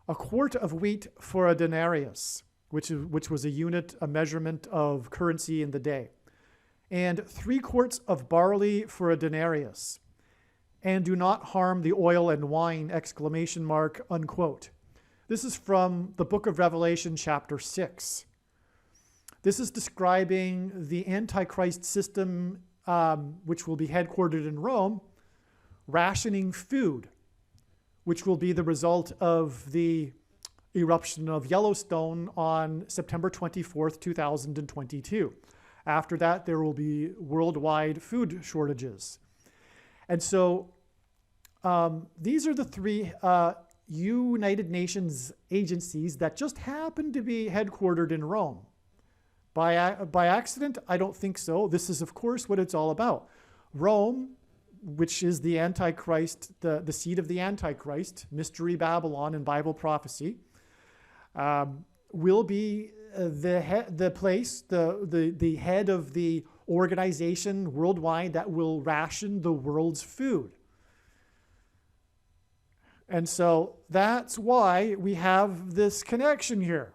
a quart of wheat for a denarius, which was a unit, a measurement of currency in the day, and 3 quarts of barley for a denarius, and do not harm the oil and wine, exclamation mark, unquote. This is from the book of Revelation, chapter 6. This is describing the Antichrist system, which will be headquartered in Rome, rationing food, which will be the result of the eruption of Yellowstone on September 24th, 2022. After that, there will be worldwide food shortages. And so these are the 3 United Nations agencies that just happen to be headquartered in Rome. By accident? I don't think so. This is, of course, what it's all about. Rome, which is the Antichrist, the seat of the Antichrist, Mystery Babylon in Bible prophecy, will be the head of the organization worldwide that will ration the world's food. And so that's why we have this connection here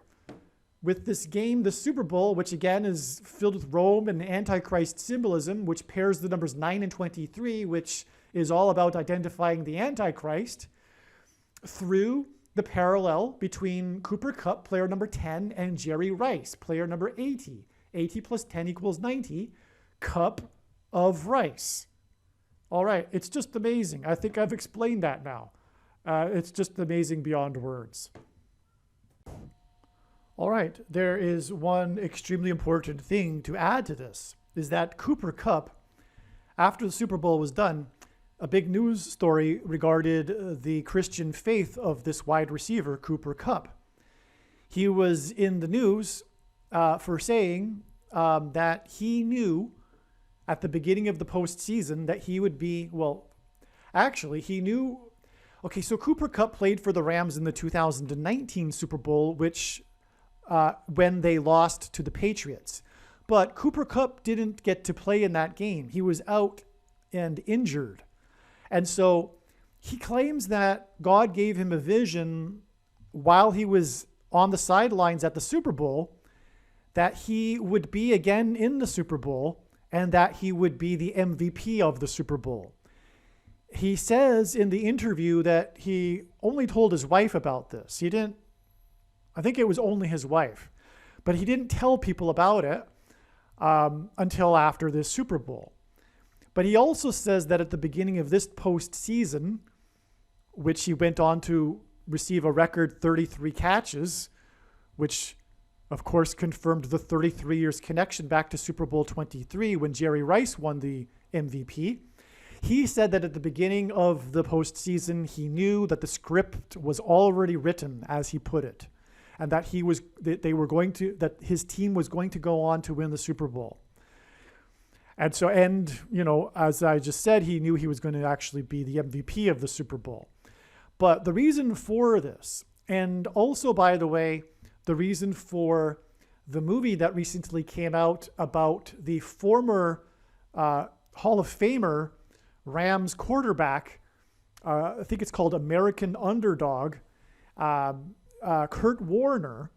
with this game, the Super Bowl, which again is filled with Rome and Antichrist symbolism, which pairs the numbers 9 and 23, which is all about identifying the Antichrist, through the parallel between Cooper Kupp, player number 10, and Jerry Rice, player number 80. 80 plus 10 equals 90, cup of rice. All right, it's just amazing. I think I've explained that now. It's just amazing beyond words. All right, there is one extremely important thing to add to this, is that Cooper Kupp, after the Super Bowl was done, a big news story regarded the Christian faith of this wide receiver, Cooper Kupp. He was in the news for saying that he knew at the beginning of the postseason that he would be, well, actually, he knew. Okay, so Cooper Kupp played for the Rams in the 2019 Super Bowl, which when they lost to the Patriots. But Cooper Kupp didn't get to play in that game. He was out and injured. And so he claims that God gave him a vision while he was on the sidelines at the Super Bowl, that he would be again in the Super Bowl and that he would be the MVP of the Super Bowl. He says in the interview that he only told his wife about this. I think it was only his wife, but he didn't tell people about it until after this Super Bowl. But he also says that at the beginning of this postseason, which he went on to receive a record 33 catches, which of course confirmed the 33 years connection back to Super Bowl 23 when Jerry Rice won the MVP. He said that at the beginning of the postseason, he knew that the script was already written, as he put it, and that that his team was going to go on to win the Super Bowl. And so, as I just said, he knew he was going to actually be the MVP of the Super Bowl. But the reason for this, and also, by the way, the reason for the movie that recently came out about the former Hall of Famer Rams quarterback, I think it's called American Underdog, Kurt Warner,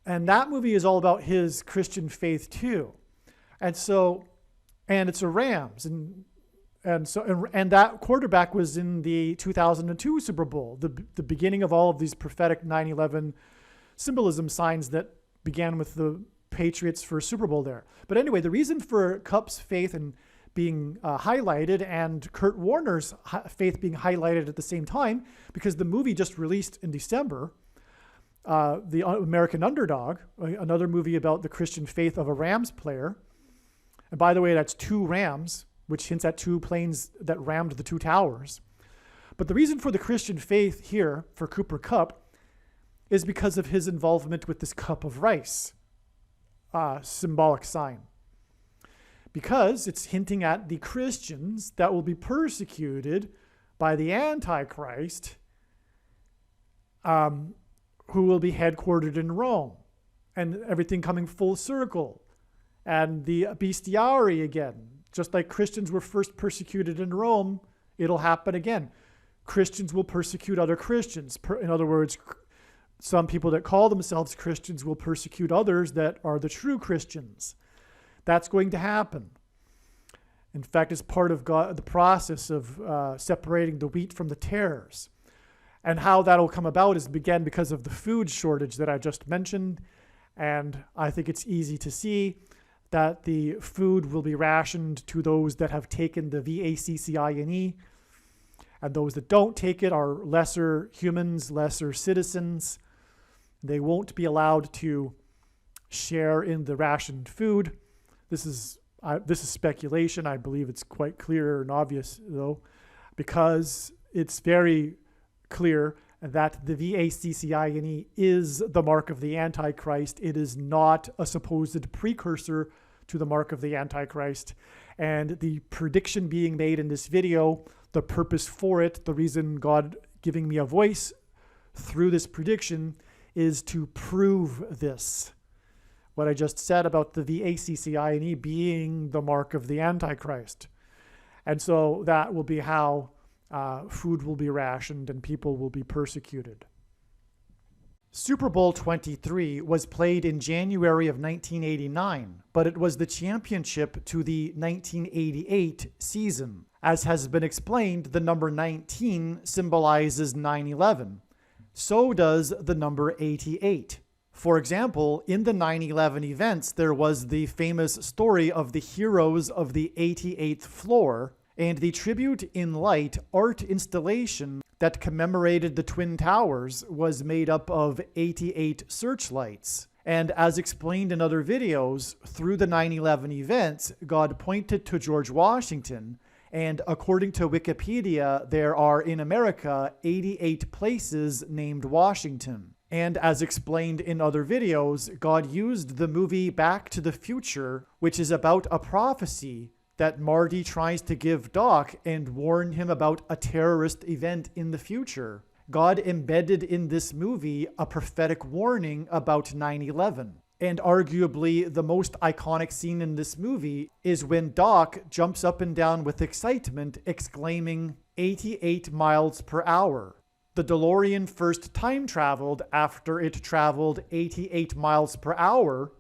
and that movie is all about his Christian faith too. And it's a Rams, and that quarterback was in the 2002 Super Bowl, the beginning of all of these prophetic 9/11 symbolism signs that began with the Patriots' first Super Bowl there. But anyway, the reason for Kupp's faith and being highlighted and Kurt Warner's faith being highlighted at the same time, because the movie just released in December, The American Underdog, another movie about the Christian faith of a Rams player. And by the way, that's two Rams, which hints at two planes that rammed the two towers. But the reason for the Christian faith here for Cooper Kupp is because of his involvement with this cup of rice, symbolic sign. Because it's hinting at the Christians that will be persecuted by the Antichrist, who will be headquartered in Rome, and everything coming full circle, and the bestiary again. Just like Christians were first persecuted in Rome, it'll happen again. Christians will persecute other Christians. In other words, some people that call themselves Christians will persecute others that are the true Christians. That's going to happen. In fact, it's part of the process of separating the wheat from the tares. And how that'll come about is again because of the food shortage that I just mentioned. And I think it's easy to see that the food will be rationed to those that have taken the VACCINE, and those that don't take it are lesser humans, lesser citizens. They won't be allowed to share in the rationed food. This is speculation. I believe it's quite clear and obvious, though, because it's very clear that the VACCINE is the mark of the Antichrist. It is not a supposed precursor to the mark of the Antichrist. And the prediction being made in this video, the purpose for it, the reason God giving me a voice through this prediction is to prove this. What I just said about the VACCINE being the mark of the Antichrist. And so that will be how food will be rationed and people will be persecuted. Super Bowl 23 was played in January of 1989, but it was the championship to the 1988 season. As has been explained, the number 19 symbolizes 9/11. So does the number 88. For example, in the 9/11 events, there was the famous story of the heroes of the 88th floor, and the Tribute in Light art installation that commemorated the Twin Towers was made up of 88 searchlights. And as explained in other videos, through the 9/11 events, God pointed to George Washington, and according to Wikipedia, there are in America 88 places named Washington. And as explained in other videos, God used the movie Back to the Future, which is about a prophecy that Marty tries to give Doc and warn him about a terrorist event in the future. God embedded in this movie a prophetic warning about 9/11. And arguably the most iconic scene in this movie is when Doc jumps up and down with excitement, exclaiming, 88 miles per hour. The DeLorean first time traveled after it traveled 88 miles per hour.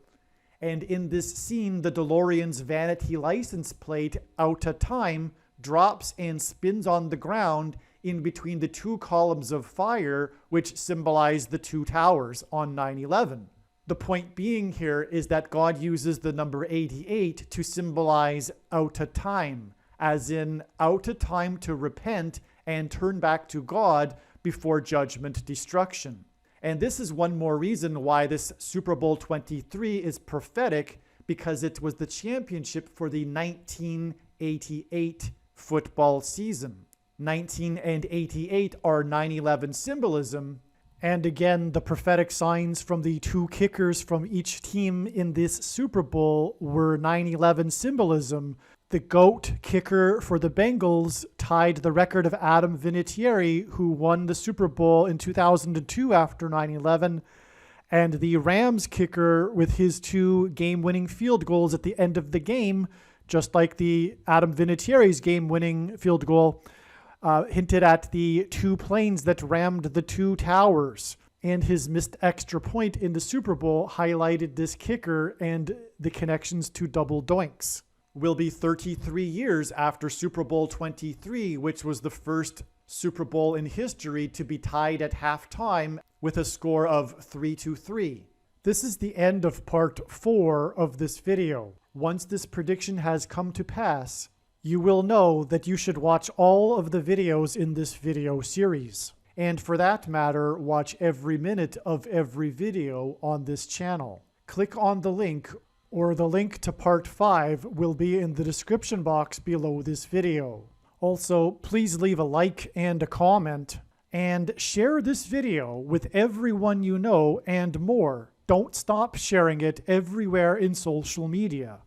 And in this scene, the DeLorean's vanity license plate, out of time, drops and spins on the ground in between the two columns of fire, which symbolize the two towers on 9/11. The point being here is that God uses the number 88 to symbolize out of time, as in out of time to repent and turn back to God before judgment destruction. And this is one more reason why this Super Bowl 23 is prophetic, because it was the championship for the 1988 football season. 19 and 88 are 9/11 symbolism. And again, the prophetic signs from the two kickers from each team in this Super Bowl were 9/11 symbolism. The GOAT kicker for the Bengals tied the record of Adam Vinatieri, who won the Super Bowl in 2002 after 9/11. And the Rams kicker with his two game-winning field goals at the end of the game, just like the Adam Vinatieri's game-winning field goal, hinted at the two planes that rammed the two towers. And his missed extra point in the Super Bowl highlighted this kicker and the connections to double doinks. Will be 33 years after Super Bowl 23, which was the first Super Bowl in history to be tied at halftime with a score of 3-3. This is the end of part 4 of this video. Once this prediction has come to pass, you will know that you should watch all of the videos in this video series. And for that matter, watch every minute of every video on this channel. Click on the link, or the link to part 5 will be in the description box below this video. Also, please leave a like and a comment, and share this video with everyone you know and more. Don't stop sharing it everywhere in social media.